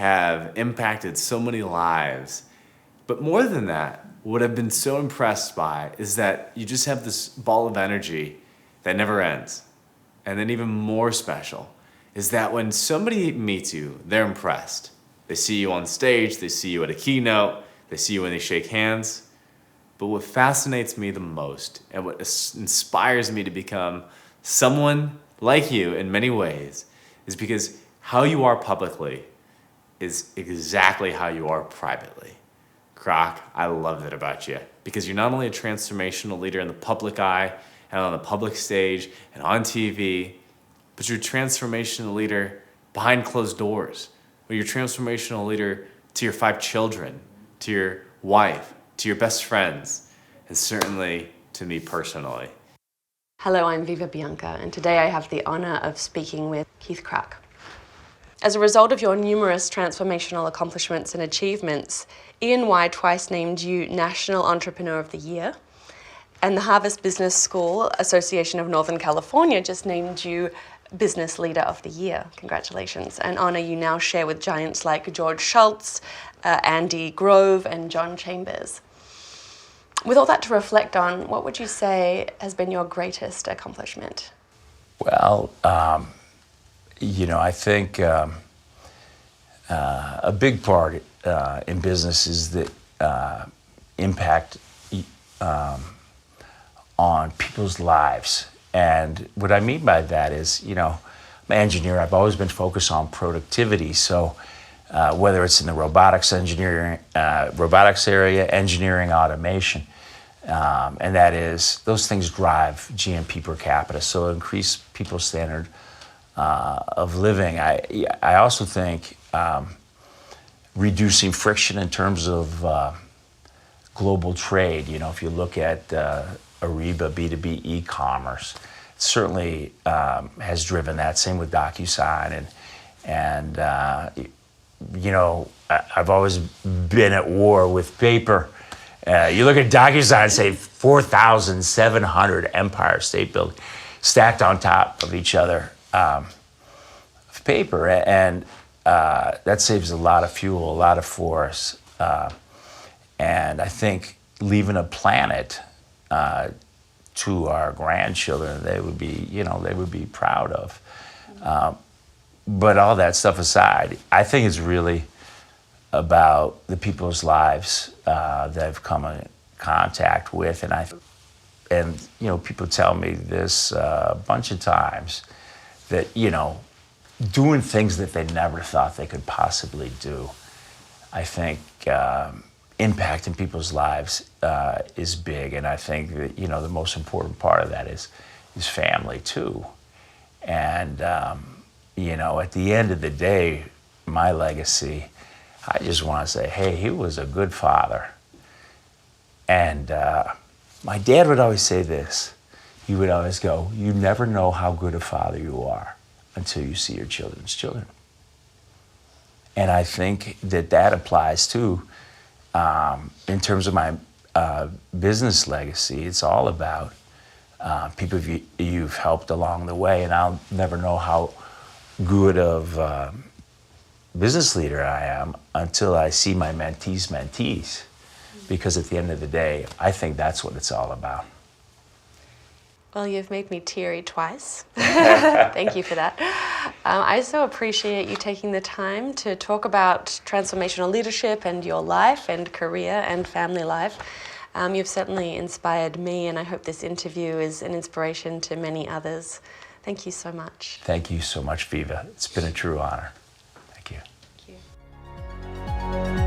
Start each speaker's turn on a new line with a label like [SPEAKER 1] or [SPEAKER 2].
[SPEAKER 1] have impacted so many lives. But more than that, what I've been so impressed by is that you just have this ball of energy that never ends. And then even more special is that when somebody meets you, they're impressed. They see you on stage, they see you at a keynote, they see you when they shake hands. But what fascinates me the most and what inspires me to become someone like you in many ways is because how you are publicly is exactly how you are privately. Krach, I love that about you because you're not only a transformational leader in the public eye and on the public stage and on TV, but you're a transformational leader behind closed doors. Or you're a transformational leader to your 5 children, to your wife, to your best friends, and certainly to me personally.
[SPEAKER 2] Hello, I'm Viva Bianca, and today I have the honor of speaking with Krach. As a result of your numerous transformational accomplishments and achievements, E&Y twice named you National Entrepreneur of the Year, and the Harvard Business School Association of Northern California just named you Business Leader of the Year. Congratulations. An honor you now share with giants like George Schultz, Andy Grove, and John Chambers. With all that to reflect on, what would you say has been your greatest accomplishment?
[SPEAKER 3] Well, I think a big part in business is the impact on people's lives. And what I mean by that is, I'm an engineer. I've always been focused on productivity. So whether it's in the robotics area, engineering, automation, and that is, those things drive GNP per capita. So increase people's standard of living. I also think reducing friction in terms of global trade. If you look at Ariba, B2B e-commerce, it certainly has driven that. Same with DocuSign. And I've always been at war with paper. You look at DocuSign, say 4,700 Empire State Building stacked on top of each other of paper. And that saves a lot of fuel, a lot of forests. And I think leaving a planet to our grandchildren, they would be proud of. But all that stuff aside, I think it's really about the people's lives that I've come in contact with, and people tell me this a bunch of times that doing things that they never thought they could possibly do. I think impacting people's lives is big, and I think that the most important part of that is family too. And at the end of the day, my legacy, I just want to say, hey, he was a good father. And my dad would always say this. He would always go, you never know how good a father you are until you see your children's children. And I think that applies too. In terms of my business legacy, it's all about people you've helped along the way. And I'll never know how good of business leader I am until I see my mentees. Because at the end of the day, I think that's what it's all about.
[SPEAKER 2] Well, you've made me teary twice. Thank you for that. I so appreciate you taking the time to talk about transformational leadership and your life and career and family life. You've certainly inspired me, and I hope this interview is an inspiration to many others. Thank you so much.
[SPEAKER 3] Thank you so much, Viva. It's been a true honor. Thank you.
[SPEAKER 2] Thank you.